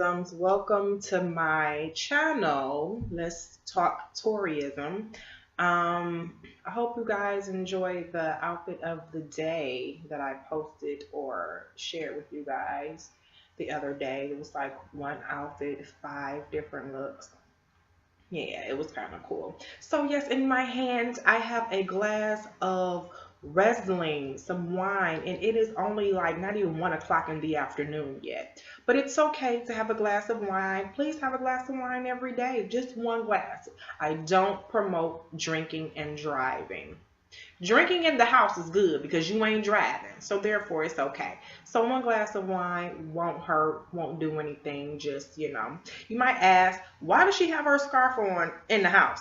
Toriisms. Welcome to my channel. Let's talk Toriism. I hope you guys enjoy the outfit of the day that I posted or shared with you guys the other day. It was like one outfit, 5 different looks. Yeah, it was kind of cool. So yes, in my hands, I have a glass of Riesling, some wine, and it is only like not even 1 o'clock in the afternoon yet. But it's okay to have a glass of wine. Please have a glass of wine every day, just one glass. I don't promote drinking and driving. Drinking in the house is good because you ain't driving, so therefore it's okay. So one glass of wine won't hurt, won't do anything. Just you might ask, why does she have her scarf on in the house?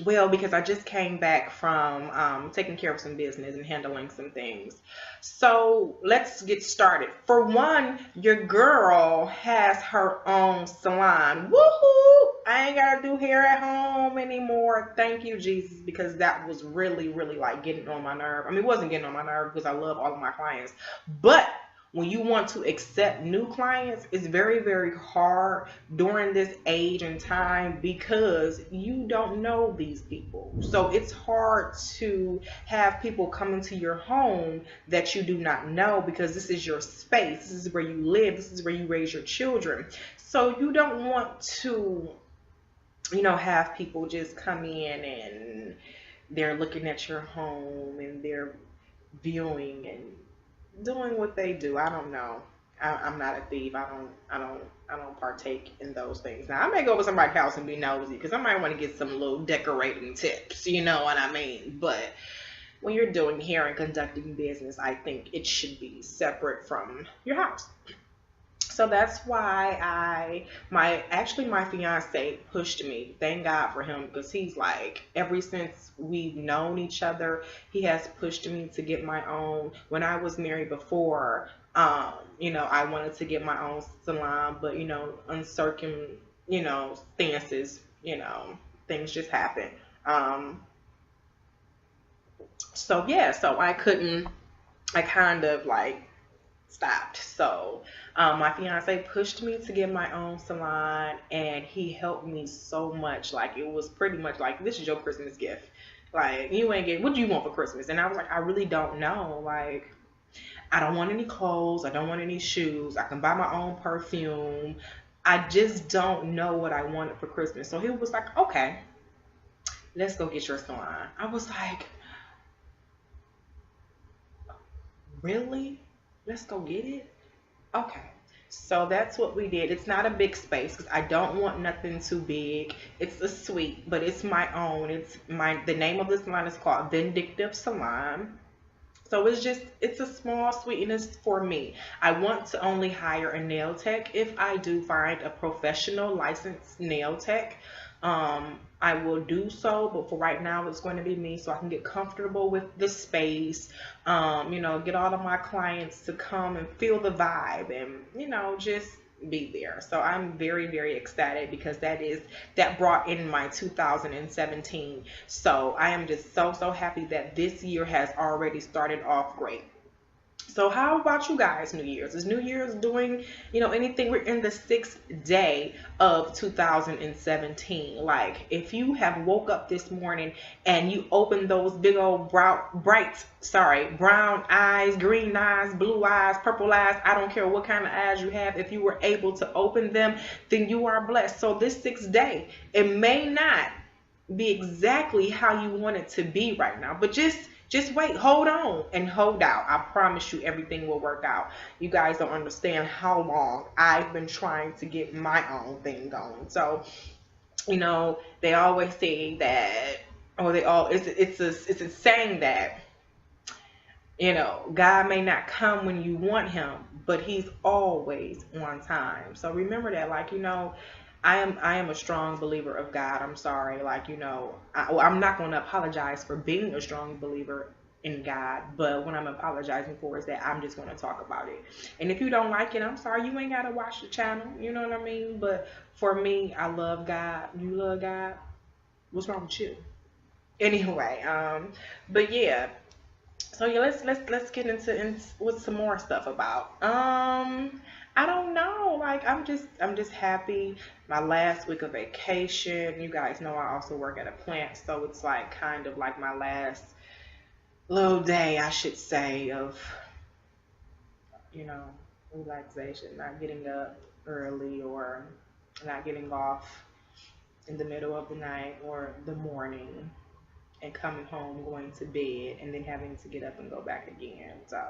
Well, because I just came back from taking care of some business and handling some things. So let's get started. For one, your girl has her own salon. Woohoo! I ain't gotta do hair at home anymore. Thank you, Jesus, because that was really, really like getting on my nerve. I mean, it wasn't getting on my nerve because I love all of my clients, but when you want to accept new clients, it's very, very hard during this age and time because you don't know these people. So it's hard to have people come into your home that you do not know because this is your space. This is where you live. This is where you raise your children. So you don't want to, have people just come in and they're looking at your home and they're viewing and doing what they do. I don't know. I'm not a thief. I don't partake in those things. Now I may go over somebody's house and be nosy because I might want to get some little decorating tips. You know what I mean? But when you're doing hair and conducting business, I think it should be separate from your house. So that's why my fiance pushed me. Thank God for him because he's like, ever since we've known each other, he has pushed me to get my own. When I was married before, I wanted to get my own salon, but stances, things just happen. Um, so yeah, so I kind of like stopped. So my fiance pushed me to get my own salon, and he helped me so much. Like it was pretty much like, this is your Christmas gift. Like you ain't get, what do you want for Christmas? And I was like, I really don't know. Like I don't want any clothes. I don't want any shoes. I can buy my own perfume. I just don't know what I wanted for Christmas. So he was like, okay, let's go get your salon. I was like, really? Let's go get it? Okay. So that's what we did. It's not a big space because I don't want nothing too big. It's a suite, but it's my own. The name of this salon is called Vindictive Salon. So it's a small suite and it's for me. I want to only hire a nail tech if I do find a professional licensed nail tech. I will do so, but for right now, it's going to be me so I can get comfortable with the space, get all of my clients to come and feel the vibe and, just be there. So I'm very, very ecstatic because that brought in my 2017. So I am just so, so happy that this year has already started off great. So how about you guys, New Year's? Is New Year's doing, anything? We're in the 6th day of 2017. Like, if you have woke up this morning and you open those big old brown eyes, green eyes, blue eyes, purple eyes, I don't care what kind of eyes you have, if you were able to open them, then you are blessed. So this 6th day, it may not be exactly how you want it to be right now, but just wait, hold on, and hold out. I promise you everything will work out. You guys don't understand how long I've been trying to get my own thing going. So, they always say that, or it's a saying that, God may not come when you want him, but he's always on time. So remember that, like, I am a strong believer of God. I'm sorry, like, I'm not going to apologize for being a strong believer in God, but what I'm apologizing for is that I'm just going to talk about it. And if you don't like it, I'm sorry, you ain't got to watch the channel, you know what I mean? But for me, I love God. You love God? What's wrong with you? Anyway, but yeah. So yeah, let's get into with some more stuff about. I don't know. Like I'm just happy. My last week of vacation. You guys know I also work at a plant, so it's like kind of like my last little day, I should say, of you know relaxation. Not getting up early or not getting off in the middle of the night or the morning and coming home, going to bed, and then having to get up and go back again. So,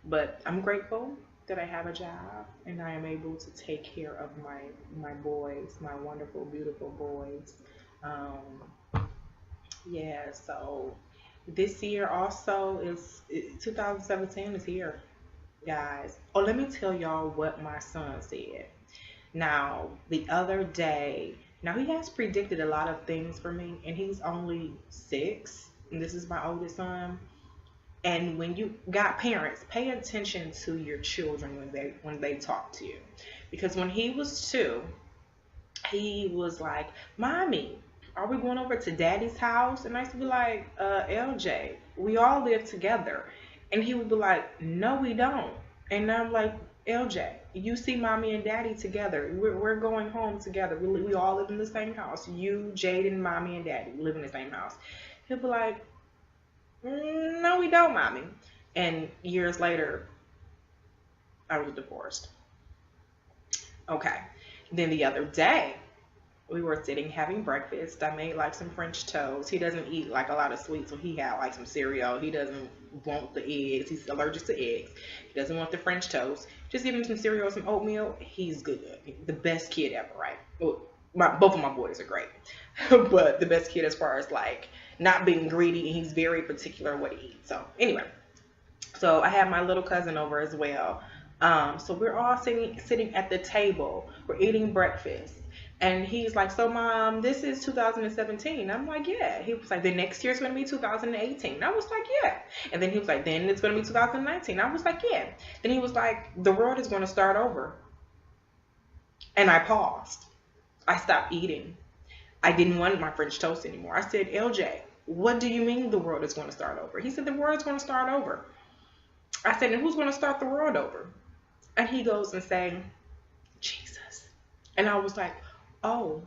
but I'm grateful that I have a job and I am able to take care of my boys, my wonderful, beautiful boys. Yeah, so this year also is 2017 is here, guys. Oh, let me tell y'all what my son said. Now, the other day, now he has predicted a lot of things for me, and he's only 6, and this is my oldest son. And when you got parents, pay attention to your children when they talk to you, because when he was 2, he was like, "Mommy, are we going over to Daddy's house?" And I used to be like, "LJ, we all live together." And he would be like, "No, we don't." And I'm like, "LJ, you see Mommy and Daddy together. We're going home together. We all live in the same house. You, Jaden, Mommy, and Daddy live in the same house." He'll be like, "No, we don't, Mommy." And years later, I was divorced. Okay. Then the other day, we were sitting having breakfast. I made like some French toast. He doesn't eat like a lot of sweets, so he had like some cereal. He doesn't want the eggs. He's allergic to eggs. He doesn't want the French toast. Just give him some cereal, some oatmeal. He's good. The best kid ever, right? Well, both of my boys are great, but the best kid as far as like not being greedy, and he's very particular what he eats. So anyway, so I had my little cousin over as well. So we're all sitting at the table. We're eating breakfast. And he's like, "So mom, this is 2017." I'm like, "Yeah." He was like, "The next year's gonna be 2018." I was like, "Yeah." And then he was like, "Then it's gonna be 2019." I was like, "Yeah." Then he was like, "The world is gonna start over." And I paused. I stopped eating. I didn't want my French toast anymore. I said, "LJ, what do you mean the world is gonna start over?" He said, "The world is gonna start over." I said, "And who's gonna start the world over?" And he goes and saying, "Jesus." And I was like, "Oh."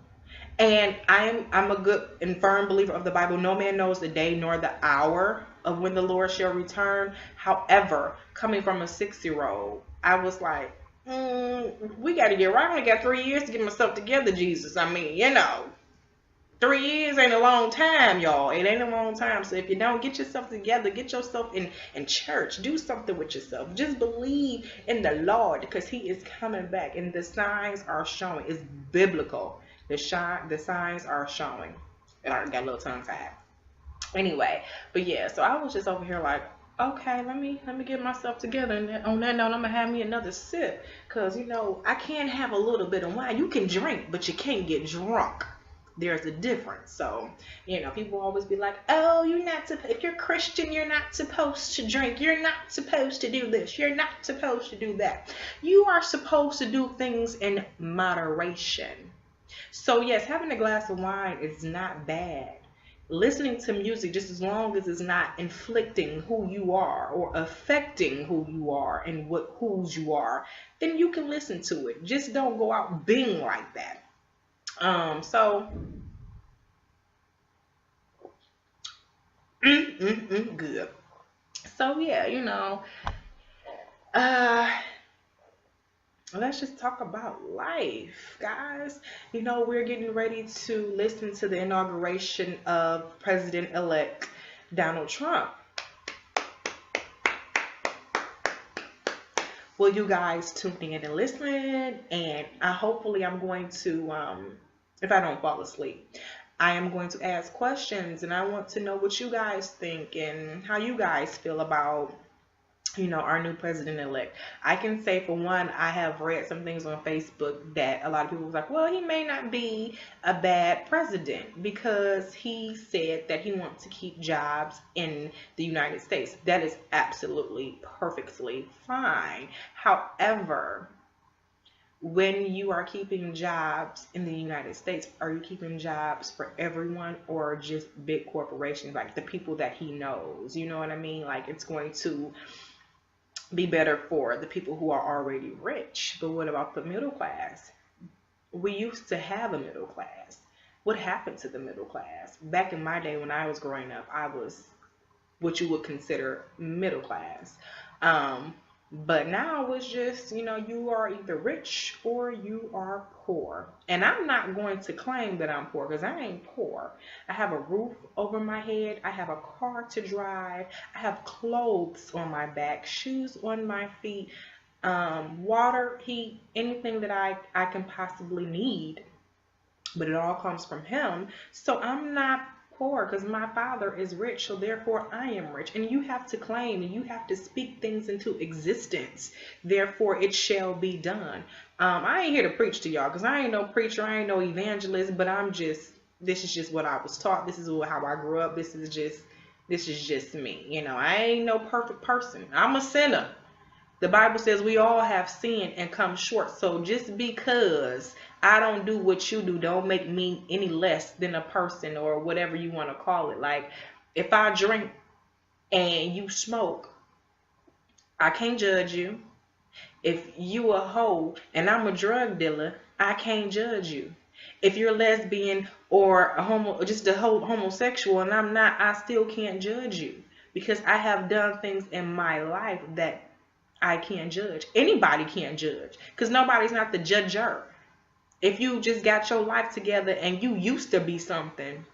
And I'm a good and firm believer of the Bible. No man knows the day nor the hour of when the Lord shall return. However, coming from a 6-year-old, I was like, we got to get right. I only got 3 years to get myself together, Jesus. I mean, 3 years ain't a long time, y'all. It ain't a long time. So if you don't get yourself together, get yourself in church. Do something with yourself. Just believe in the Lord, because he is coming back. And the signs are showing. It's biblical. The signs are showing. And I got a little tongue tied. Anyway, but yeah, so I was just over here like, okay, let me get myself together. And then on that note, I'm gonna have me another sip. Cause I can't have a little bit of wine. You can drink, but you can't get drunk. There's a difference. So, people always be like, "Oh, if you're Christian, you're not supposed to drink. You're not supposed to do this. You're not supposed to do that." You are supposed to do things in moderation. So, yes, having a glass of wine is not bad. Listening to music, just as long as it's not inflicting who you are or affecting who you are and whose you are, then you can listen to it. Just don't go out being like that. So good. So yeah, uh, let's just talk about life, guys. We're getting ready to listen to the inauguration of President-elect Donald Trump. Will you guys tune in and listen? And hopefully I'm going to, if I don't fall asleep, I am going to ask questions, and I want to know what you guys think and how you guys feel about our new president-elect. I can say, for one, I have read some things on Facebook that a lot of people was like, well, he may not be a bad president because he said that he wants to keep jobs in the United States. That is absolutely perfectly fine. However, when you are keeping jobs in the United States, are you keeping jobs for everyone or just big corporations, like the people that he knows? You know what I mean? Like, it's going to be better for the people who are already rich. But what about the middle class? We used to have a middle class. What happened to the middle class? Back in my day when I was growing up, I was what you would consider middle class. Um, but now it's just, you are either rich or you are poor. And I'm not going to claim that I'm poor because I ain't poor. I have a roof over my head. I have a car to drive. I have clothes on my back, shoes on my feet, water, heat, anything that I can possibly need, but it all comes from him. So I'm not poor because my father is rich, so therefore I am rich. And you have to claim and you have to speak things into existence. Therefore it shall be done. I ain't here to preach to y'all because I ain't no preacher, I ain't no evangelist, but this is just what I was taught. This is how I grew up. This is just me. I ain't no perfect person. I'm a sinner. The Bible says we all have sinned and come short. So just because I don't do what you do, don't make me any less than a person or whatever you want to call it. Like if I drink and you smoke, I can't judge you. If you a hoe and I'm a drug dealer, I can't judge you. If you're lesbian or a just a whole homosexual and I'm not, I still can't judge you because I have done things in my life that I can't judge. Anybody can't judge because nobody's not the judger. If you just got your life together and you used to be something,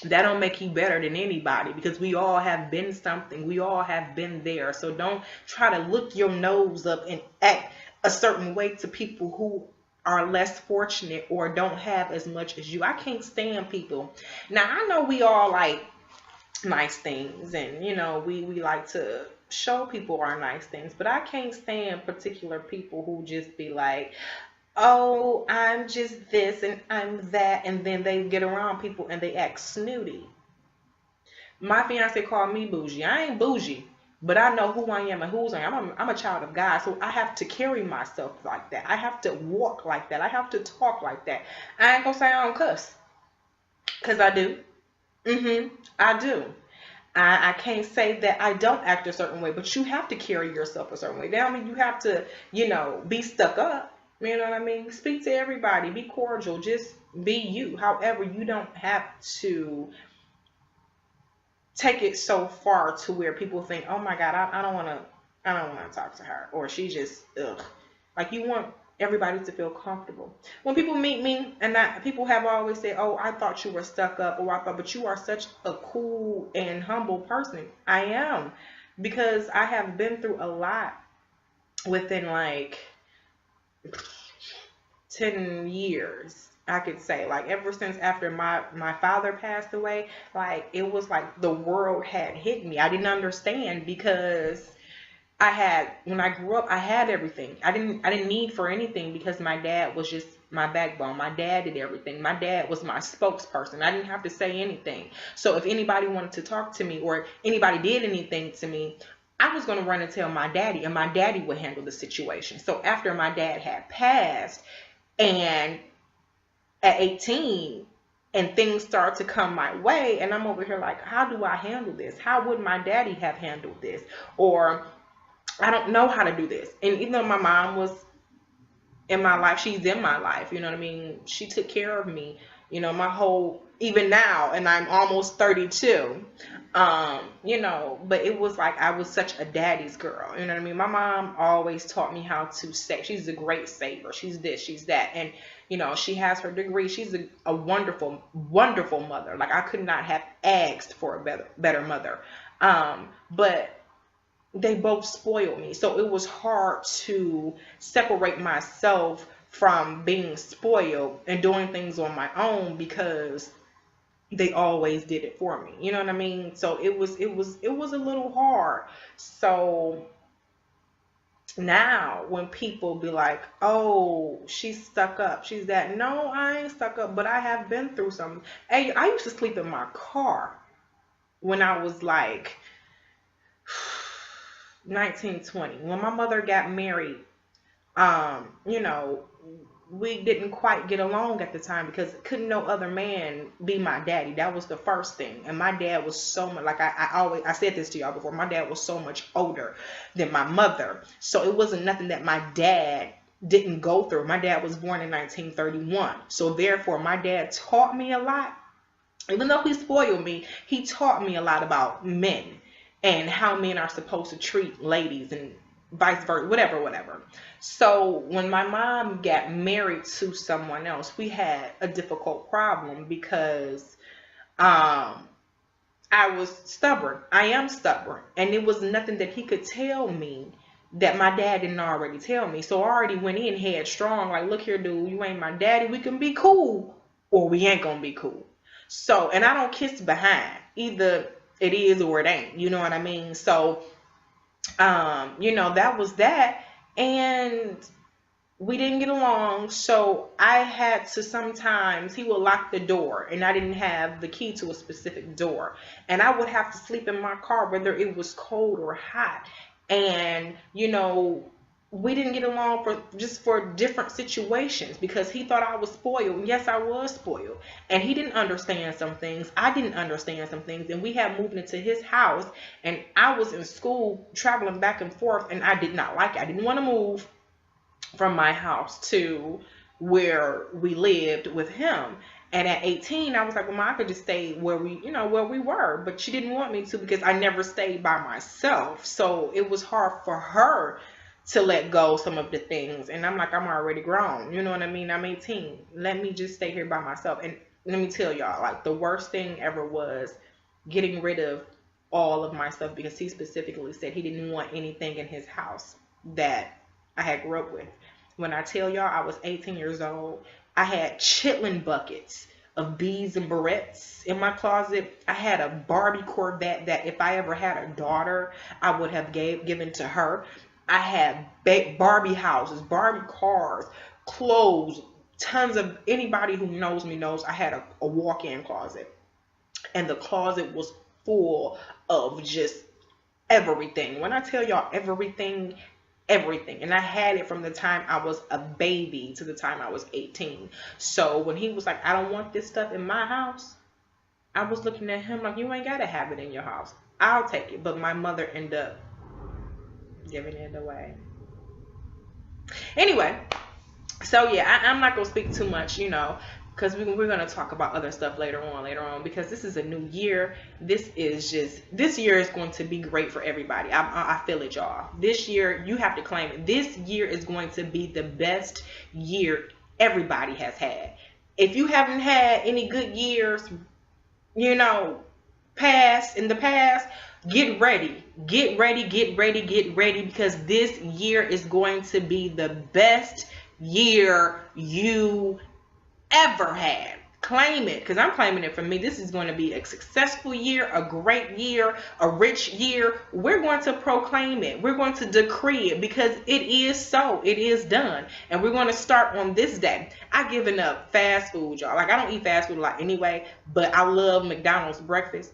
that don't make you better than anybody because we all have been something. We all have been there. So don't try to look your nose up and act a certain way to people who are less fortunate or don't have as much as you. I can't stand people. Now, I know we all like nice things and, we like to show people our nice things, but I can't stand particular people who just be like, oh, I'm just this and I'm that, and then they get around people and they act snooty. My fiance called me bougie. I ain't bougie, but I know who I am and whose I am. I'm a child of God, so I have to carry myself like that. I have to walk like that. I have to talk like that. I ain't gonna say I don't cuss, because I do. I do. I can't say that I don't act a certain way, but you have to carry yourself a certain way. That don't mean you have to, be stuck up. You know what I mean? Speak to everybody. Be cordial. Just be you. However, you don't have to take it so far to where people think, oh my God, I don't want to talk to her, or she just, ugh. Like you want everybody to feel comfortable. When people meet me, and people have always said, oh, I thought you were stuck up, but you are such a cool and humble person. I am, because I have been through a lot within like 10 years, I could say. Like ever since after my father passed away, like it was like the world had hit me. I didn't understand because when I grew up, I had everything. I didn't need for anything because my dad was just my backbone. My dad did everything. My dad was my spokesperson. I didn't have to say anything. So if anybody wanted to talk to me or anybody did anything to me, I was going to run and tell my daddy, and my daddy would handle the situation. So after my dad had passed, and at 18, and things start to come my way, and I'm over here like, how do I handle this? How would my daddy have handled this? Or I don't know how to do this. And even though my mom was in my life, she's in my life, you know what I mean? She took care of me, my whole, even now, and I'm almost 32, but it was like I was such a daddy's girl, you know what I mean? My mom always taught me how to save. She's a great saver. She's this, she's that. And, she has her degree. She's a wonderful, wonderful mother. Like I could not have asked for a better mother. But they both spoiled me. So it was hard to separate myself from being spoiled and doing things on my own because they always did it for me. You know what I mean? So it was a little hard. So now when people be like, oh, she's stuck up, she's that. No, I ain't stuck up, but I have been through something. Hey, I used to sleep in my car when I was like 19, 20. When my mother got married, we didn't quite get along at the time because couldn't no other man be my daddy. That was the first thing. And my dad was so much, like I said this to y'all before, my dad was so much older than my mother. So it wasn't nothing that my dad didn't go through. My dad was born in 1931. So therefore my dad taught me a lot. Even though he spoiled me, he taught me a lot about men and how men are supposed to treat ladies and vice versa, whatever. So when my mom got married to someone else, we had a difficult problem because I was stubborn. I am stubborn. And it was nothing that he could tell me that my dad didn't already tell me. So I already went in headstrong, like, look here, dude, you ain't my daddy. We can be cool or we ain't gonna be cool. So, and I don't kiss behind. Either it is or it ain't. You know what I mean? So, that was that. And we didn't get along. So I had to, sometimes he would lock the door and I didn't have the key to a specific door. And I would have to sleep in my car, whether it was cold or hot. And, we didn't get along for different situations because he thought I was spoiled. Yes, I was spoiled. And he didn't understand some things. I didn't understand some things. And we had moved into his house and I was in school traveling back and forth and I did not like it. I didn't want to move from my house to where we lived with him. And at 18, I was like, well, Mom, I could just stay where we were. But she didn't want me to because I never stayed by myself. So it was hard for her to let go some of the things. And I'm like, I'm already grown. You know what I mean? I'm 18. Let me just stay here by myself. And let me tell y'all, like, the worst thing ever was getting rid of all of my stuff because he specifically said he didn't want anything in his house that I had grew up with. When I tell y'all I was 18 years old, I had chitlin buckets of beads and barrettes in my closet. I had a Barbie Corvette that if I ever had a daughter, I would have given to her. I had Barbie houses, Barbie cars, clothes, tons of, anybody who knows me knows I had a walk-in closet. And the closet was full of just everything. When I tell y'all everything. And I had it from the time I was a baby to the time I was 18. So when he was like, I don't want this stuff in my house, I was looking at him like, you ain't got to have it in your house. I'll take it. But my mother ended up giving it away. Anyway, so yeah, I'm not going to speak too much, because we're going to talk about other stuff later on, because this is a new year. This year is going to be great for everybody. I feel it, y'all. This year, you have to claim it. This year is going to be the best year everybody has had. If you haven't had any good years, in the past, get ready, because this year is going to be the best year you ever had. Claim it, because I'm claiming it for me. This is going to be a successful year, a great year, a rich year. We're going to proclaim it. We're going to decree it because it is so. It is done. And we're going to start on this day. I've given up fast food, y'all. Like, I don't eat fast food a lot anyway, but I love McDonald's breakfast.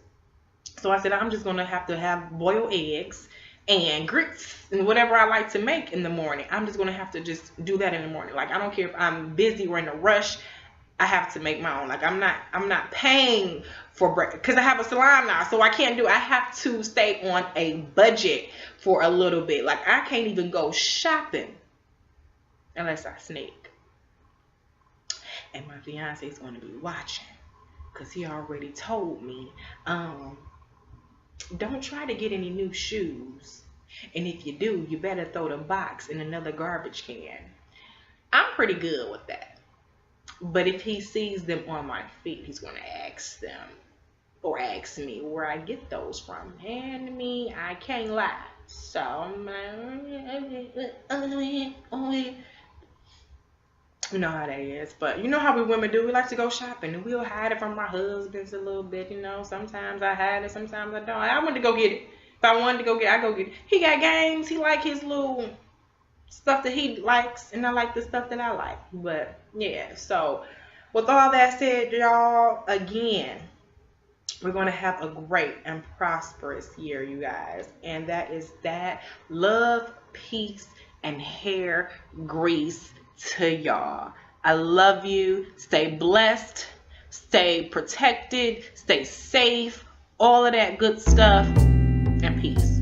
So I said, I'm just going to have boiled eggs and grits and whatever I like to make in the morning. I'm just going to have to just do that in the morning. Like, I don't care if I'm busy or in a rush. I have to make my own. Like, I'm not paying for breakfast because I have a salon now. So I have to stay on a budget for a little bit. Like, I can't even go shopping unless I sneak. And my fiance is going to be watching because he already told me, don't try to get any new shoes. And if you do, you better throw the box in another garbage can. I'm pretty good with that. But if he sees them on my feet, he's going to ask them or ask me where I get those from. And me, I can't lie. So I'm like, you know how that is. But you know how we women do. We like to go shopping. And we'll hide it from our husbands a little bit, Sometimes I hide it, sometimes I don't. I want to go get it. If I wanted to go get it, I go get it. He got games. He like his little stuff that he likes. And I like the stuff that I like. But, yeah. So, with all that said, y'all, again, we're going to have a great and prosperous year, you guys. And that is that. Love, peace, and hair grease to y'all. I love you. Stay blessed. Stay protected. Stay safe. All of that good stuff. And peace.